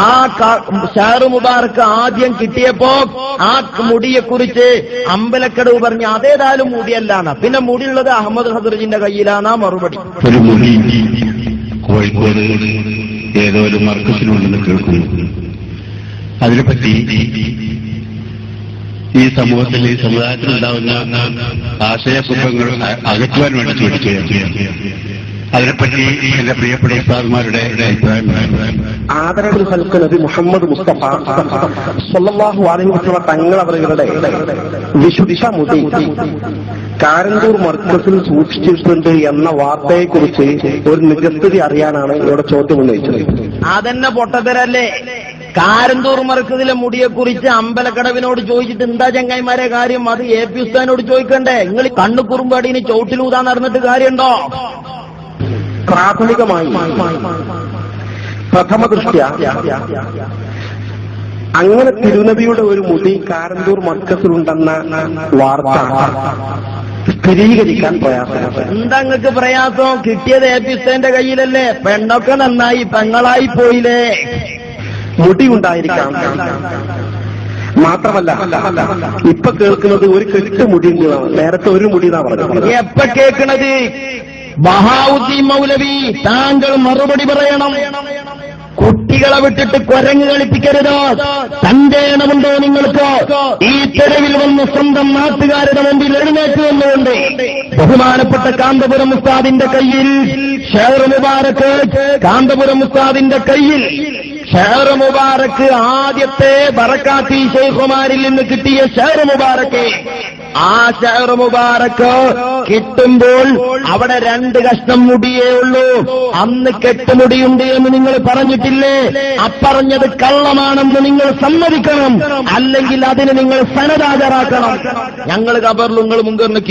ആ ഷഹർ മുബാറക്ക് ആദ്യം കിട്ടിയപ്പോ ആ മുടിയെക്കുറിച്ച് അമ്പലക്കടവ് പറഞ്ഞ് അതേതായാലും മുടിയല്ലാണ്, പിന്നെ മുടിയുള്ളത് അഹമ്മദ് ഹദ്രജിന്റെ കയ്യിലാന്നാ മറുപടി. ഒരു മുടി കോഴിക്കോട് ഏതോ ഒരു മർക്കസിലുണ്ടെന്ന് കേൾക്കുന്നു. അതിനെപ്പറ്റി ഈ സമൂഹത്തിൽ ഈ സമുദായത്തിലുണ്ടാവുന്ന ആശയക്കുഴപ്പങ്ങൾ അകറ്റുവാൻ വേണ്ടി ചോദിക്കുകയാണ്. അതിനെപ്പറ്റി എന്റെ പ്രിയപ്പെട്ട ഉസ്താദുമാരുടെ അഭിപ്രായം. ആദരവുൽ ഖൽഖ് നബി മുഹമ്മദ് മുസ്തഫ സ്വല്ലല്ലാഹു അലൈഹി വസല്ലം തങ്ങൾ അവരുടെ വിശുദ്ധ മുടി കാരന്തൂർ മർക്കസിൽ സൂക്ഷിച്ചിട്ടുണ്ട് എന്ന വാർത്തയെക്കുറിച്ച് ഒരു നിജസ്ഥിതി അറിയാനാണ് ഇവിടെ ചോദ്യം ഉന്നയിച്ചത്. അതന്നെ പൊട്ടത്തരല്ലേ? കാരന്തൂർ മർക്കസിലെ മുടിയെക്കുറിച്ച് അമ്പലക്കടവിനോട് ചോദിച്ചിട്ട് എന്താ ചങ്ങായിമാരെ കാര്യം? അത് എ പി ഉസ്താദിനോട് ചോദിക്കണ്ടേ? നിങ്ങൾ കണ്ണുകുറുമ്പാടിന് ചോട്ടിലൂതാ നടന്നിട്ട് കാര്യമുണ്ടോ? പ്രാഥമികമായി പ്രഥമ ദൃഷ്ട്യാ അങ്ങനെ തിരുനബിയുടെ ഒരു മുടി കാരന്തൂർ മർക്കസിലുണ്ടെന്ന വാർത്ത സ്ഥിരീകരിക്കാൻ പ്രയാസമാണ്. എന്താ നിങ്ങൾക്ക് പ്രയാസം? കിട്ടിയത് എ പി ഉസ്താദിന്റെ കയ്യിലല്ലേ? പെണ്ണൊക്കെ നന്നായി, പെങ്ങളായി പോയില്ലേ? മുടി ഉണ്ടായിരിക്കാം. മാത്രമല്ല ഇപ്പൊ കേൾക്കുന്നത് ഒരു കെട്ട് മുടി, നേരത്തെ ഒരു മുടി എന്നാ പറഞ്ഞത്. എപ്പ കേൾക്കണത്? ബഹാവുദ്ദീൻ മൗലവി, താങ്കൾ മറുപടി പറയണം. കുട്ടികളെ വിട്ടിട്ട് കുരങ്ങ് കളിപ്പിക്കരുത്. തന്റെ എണ്ണമുണ്ടോ നിങ്ങൾക്ക്? ഈ തെരുവിൽ വന്ന് സ്വന്തം നാട്ടുകാരുടെ മുമ്പിൽ എഴുന്നേറ്റ് വന്നുകൊണ്ട് ബഹുമാനപ്പെട്ട കാന്തപുരം ഉസ്താദിന്റെ കയ്യിൽ ഷഹർ മുബാറക്ക്, കാന്തപുരം ഉസ്താദിന്റെ കയ്യിൽ ഷഹർ മുബാറക്ക്, ആദ്യത്തെ ബറക്കാത്തി ശൈഖുമാരിൽ നിന്ന് കിട്ടിയ ഷഹർ മുബാറക്ക്, ആ ഷഹർ മുബാറക്ക് കിട്ടുമ്പോൾ അവിടെ 2 കഷ്ണം മുടിയേ ഉള്ളൂ. അന്ന് കെട്ടുമുടിയുണ്ട് എന്ന് നിങ്ങൾ പറഞ്ഞിട്ടില്ലേ? അപ്പറഞ്ഞത് കള്ളമാണെന്ന് നിങ്ങൾ സമ്മതിക്കണം, അല്ലെങ്കിൽ അതിന് നിങ്ങൾ സനദ് ഹാജരാക്കണം. ഞങ്ങൾ ഖബറിൽ നിങ്ങൾ മുൻകറിന്